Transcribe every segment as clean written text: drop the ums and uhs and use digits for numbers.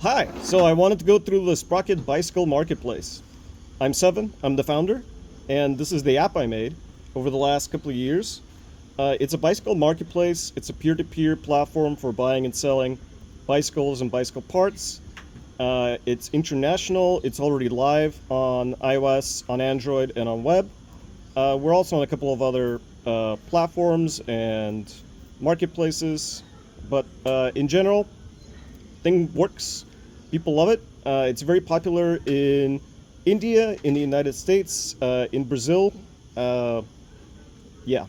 Hi, so I wanted to go through the Sprocket Bicycle Marketplace. I'm Seven, I'm the founder, and this is the app I made over the last couple of years. It's a bicycle marketplace, it's a peer to peer platform for buying and selling bicycles and bicycle parts. It's international, it's already live on iOS, on Android, and on web. We're also on a couple of other platforms and marketplaces, but in general, thing works. People love it. It's very popular in India, in the United States, in Brazil. Uh, yeah,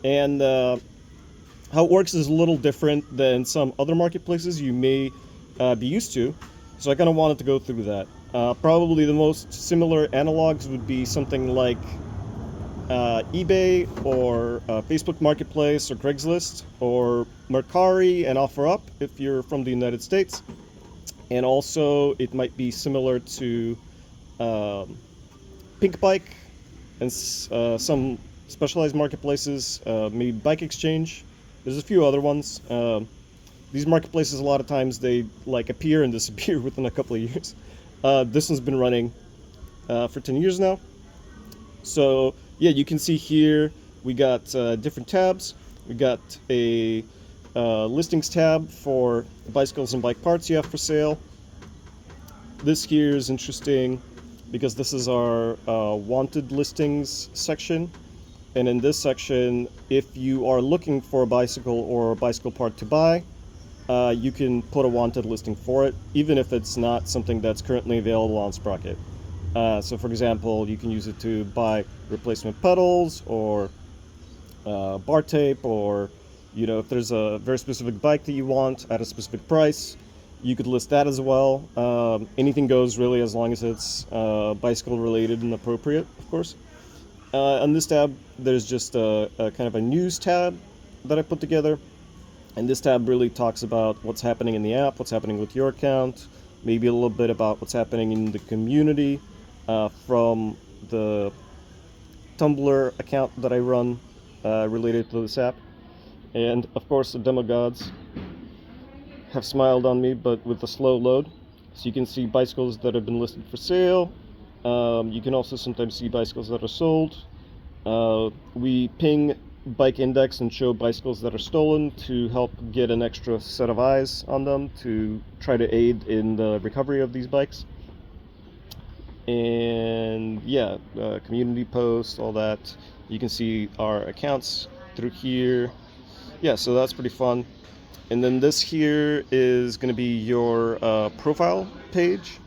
and how it works is a little different than some other marketplaces you may be used to. So I kind of wanted to go through that. Probably the most similar analogs would be something like eBay or Facebook Marketplace or Craigslist or Mercari and OfferUp if you're from the United States. And also, it might be similar to um, Pink Bike and some specialized marketplaces, maybe Bike Exchange. There's a few other ones. These marketplaces, a lot of times, they like appear and disappear within a couple of years. This one's been running for 10 years now. So yeah, you can see here we got different tabs. We got a listings tab for the bicycles and bike parts you have for sale. This here is interesting because this is our wanted listings section. And in this section, if you are looking for a bicycle or a bicycle part to buy, you can put a wanted listing for it, even if it's not something that's currently available on Sprocket. So, for example, you can use it to buy replacement pedals or bar tape, or if there's a very specific bike that you want at a specific price, you could list that as well. Anything goes really, as long as it's bicycle related and appropriate, of course. On this tab, there's just a kind of a news tab that I put together. And this tab really talks about what's happening in the app, what's happening with your account, maybe a little bit about what's happening in the community from the Tumblr account that I run related to this app. And of course, the demo gods have smiled on me, but with a slow load. So you can see bicycles that have been listed for sale. You can also sometimes see bicycles that are sold. We ping bike index and show bicycles that are stolen to help get an extra set of eyes on them to try to aid in the recovery of these bikes. And yeah, community posts, all that. You can see our accounts through here. Yeah, so that's pretty fun. And then this here is going to be your profile page.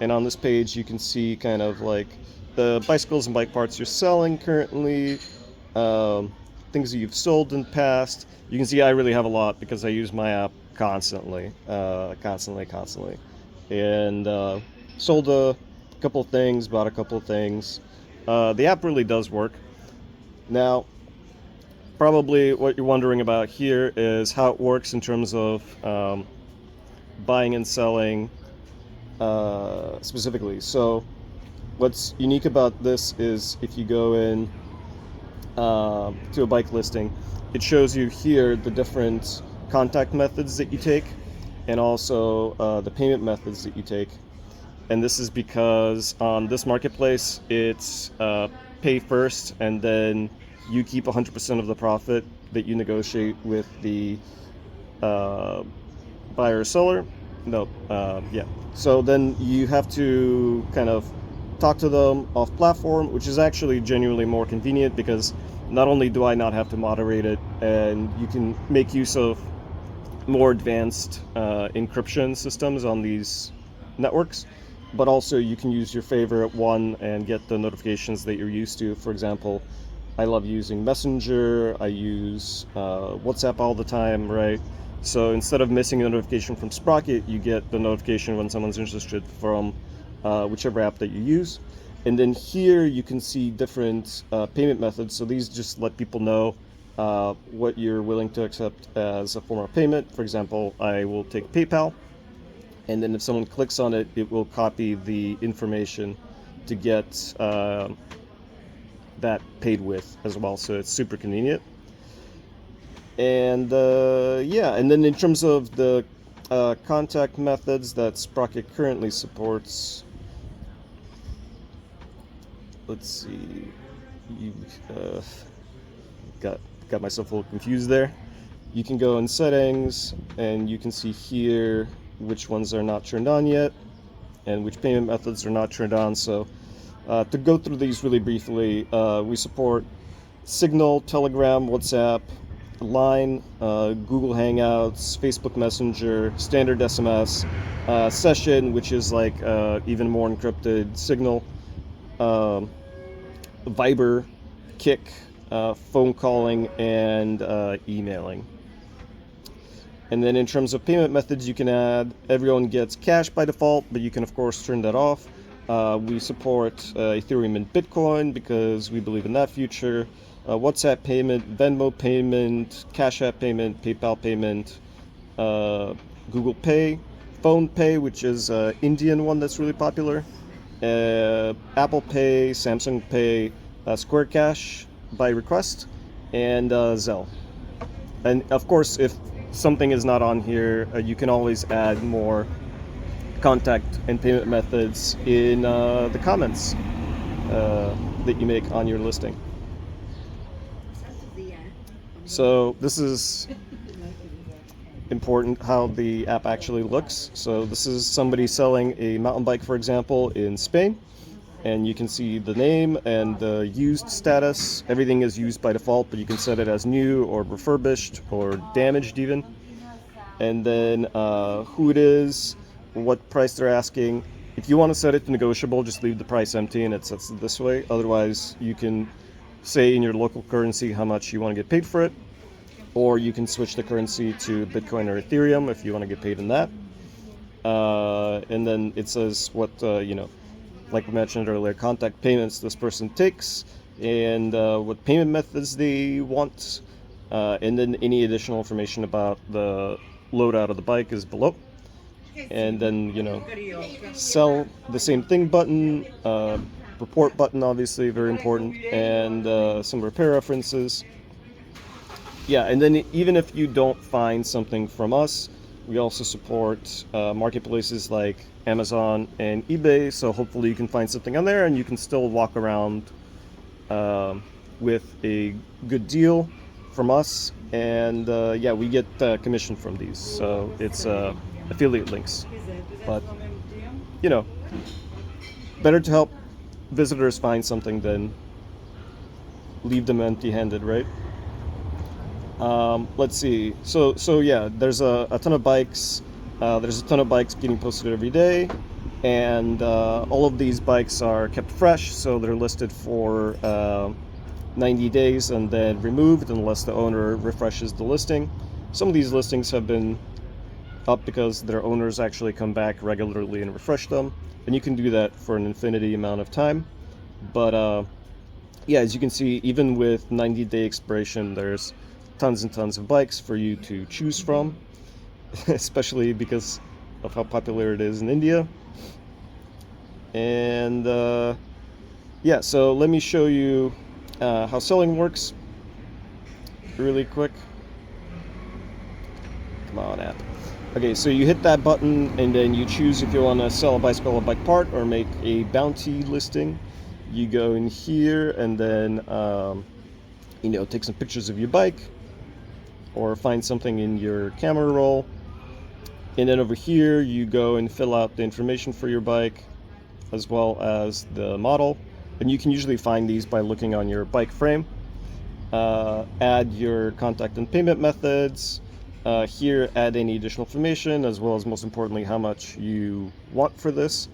And on this page, you can see kind of like the bicycles and bike parts you're selling currently, things that you've sold in the past. You can see I really have a lot because I use my app constantly. And sold a couple of things, bought a couple of things. The app really does work. Now, probably what you're wondering about here is how it works in terms of buying and selling specifically. So what's unique about this is if you go in to a bike listing, it shows you here the different contact methods that you take and also the payment methods that you take. And this is because on this marketplace, it's pay first and then you keep 100% of the profit that you negotiate with the buyer or seller. No, yeah. So then you have to kind of talk to them off platform, which is actually genuinely more convenient because not only do I not have to moderate it, and you can make use of more advanced encryption systems on these networks, but also you can use your favorite one and get the notifications that you're used to. For example, I love using Messenger, I use WhatsApp all the time, right? So instead of missing a notification from Sprocket, you get the notification when someone's interested from whichever app that you use. And then here you can see different payment methods. So these just let people know what you're willing to accept as a form of payment. For example, I will take PayPal. And then if someone clicks on it, it will copy the information to get that paid with as well. So it's super convenient. And yeah, and then in terms of the contact methods that Sprocket currently supports. Let's see. You got myself a little confused there. You can go in settings and you can see here which ones are not turned on yet and which payment methods are not turned on. So to go through these really briefly, we support Signal, Telegram, WhatsApp, Line, Google Hangouts, Facebook Messenger, standard SMS, Session, which is like even more encrypted, Signal, Viber, Kik, phone calling, and emailing. And then in terms of payment methods, you can add, everyone gets cash by default, but you can of course turn that off. We support Ethereum and Bitcoin because we believe in that future. WhatsApp payment, Venmo payment, Cash App payment, PayPal payment, Google Pay, Phone Pay, which is an Indian one that's really popular, Apple Pay, Samsung Pay, Square Cash by request, and Zelle. And of course, if something is not on here, you can always add more contact and payment methods in the comments that you make on your listing. So this is important how the app actually looks. So this is somebody selling a mountain bike, for example, in Spain. And you can see the name and the used status. Everything is used by default, but you can set it as new or refurbished or damaged even. And then who it is, what price they're asking. If you want to set it to negotiable, just leave the price empty and it sets it this way. Otherwise, you can say in your local currency how much you want to get paid for it. Or you can switch the currency to Bitcoin or Ethereum if you want to get paid in that. And then it says what, like we mentioned earlier, contact payments this person takes and what payment methods they want. And then any additional information about the loadout of the bike is below. And then, sell the same thing button, report button, obviously, very important, and some repair references. Yeah, and then even if you don't find something from us, we also support marketplaces like Amazon and eBay, so hopefully you can find something on there and you can still walk around with a good deal from us. And we get commission from these, so it's affiliate links. But, better to help visitors find something than leave them empty-handed, right? Let's see. So yeah, there's a ton of bikes. There's a ton of bikes getting posted every day, and all of these bikes are kept fresh, so they're listed for 90 days and then removed unless the owner refreshes the listing. Some of these listings have been up because their owners actually come back regularly and refresh them, and you can do that for an infinity amount of time. But as you can see, even with 90-day expiration, there's tons and tons of bikes for you to choose from, especially because of how popular it is in India. And so let me show you how selling works really quick. Come on, app. Okay, so you hit that button and then you choose if you want to sell a bicycle or bike part or make a bounty listing. You go in here and then take some pictures of your bike or find something in your camera roll. And then over here you go and fill out the information for your bike as well as the model. And you can usually find these by looking on your bike frame. Add your contact and payment methods. Here, add any additional information, as well as, most importantly, how much you want for this.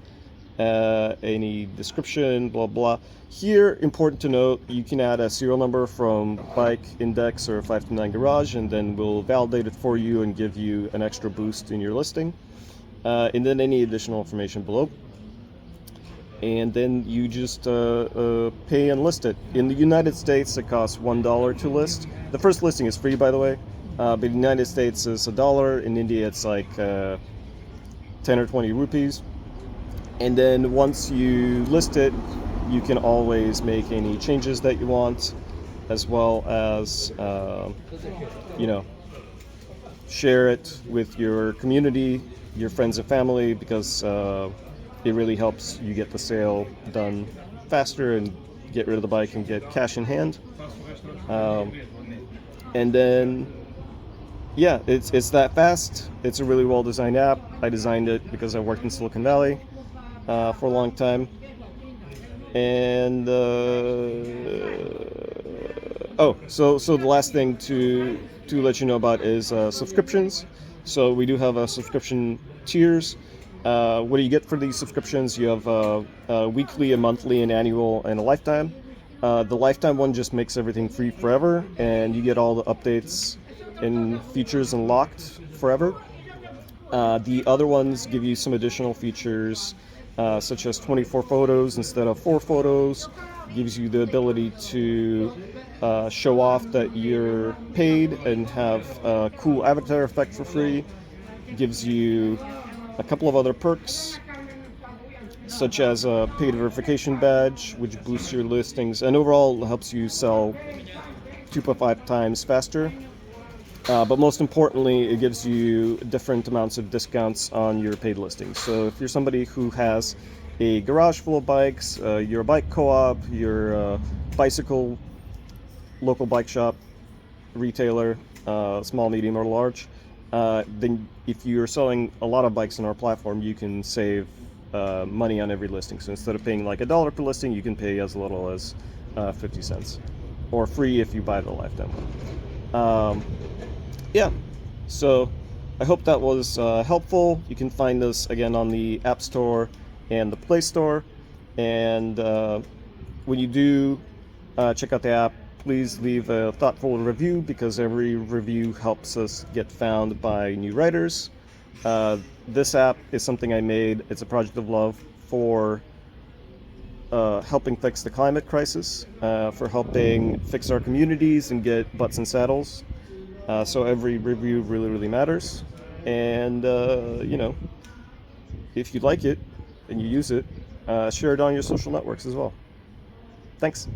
Any description, blah, blah. Here, important to note, you can add a serial number from Bike, Index, or 529 Garage, and then we'll validate it for you and give you an extra boost in your listing. And then any additional information below. And then you just pay and list it. In the United States, it costs $1 to list. The first listing is free, by the way. But in the United States, it's $1. In India, it's like 10 or 20 rupees. And then once you list it, you can always make any changes that you want, as well as, share it with your community, your friends and family, because it really helps you get the sale done faster and get rid of the bike and get cash in hand. Um, and then, yeah, it's that fast. It's a really well designed app. I designed it because I worked in Silicon Valley for a long time. And so the last thing to let you know about is subscriptions. So we do have subscription tiers. What do you get for these subscriptions? You have a weekly, a monthly, an annual, and a lifetime. The lifetime one just makes everything free forever, and you get all the updates and features unlocked forever. The other ones give you some additional features, such as 24 photos instead of 4 photos. Gives you the ability to show off that you're paid and have a cool avatar effect for free. Gives you a couple of other perks, such as a paid verification badge, which boosts your listings and overall helps you sell 2.5 times faster. But most importantly, it gives you different amounts of discounts on your paid listings. So if you're somebody who has a garage full of bikes, you're a bike co-op, you're a bicycle local bike shop, retailer, small, medium, or large, then if you're selling a lot of bikes on our platform, you can save money on every listing. So instead of paying like $1 per listing, you can pay as little as 50 cents, or free if you buy the lifetime one. Yeah, so I hope that was helpful. You can find us again on the App Store and the Play Store. And when you do check out the app, please leave a thoughtful review, because every review helps us get found by new writers. This app is something I made. It's a project of love for helping fix the climate crisis, for helping fix our communities and get butts in saddles. So every review really, really matters. And, if you like it and you use it, share it on your social networks as well. Thanks.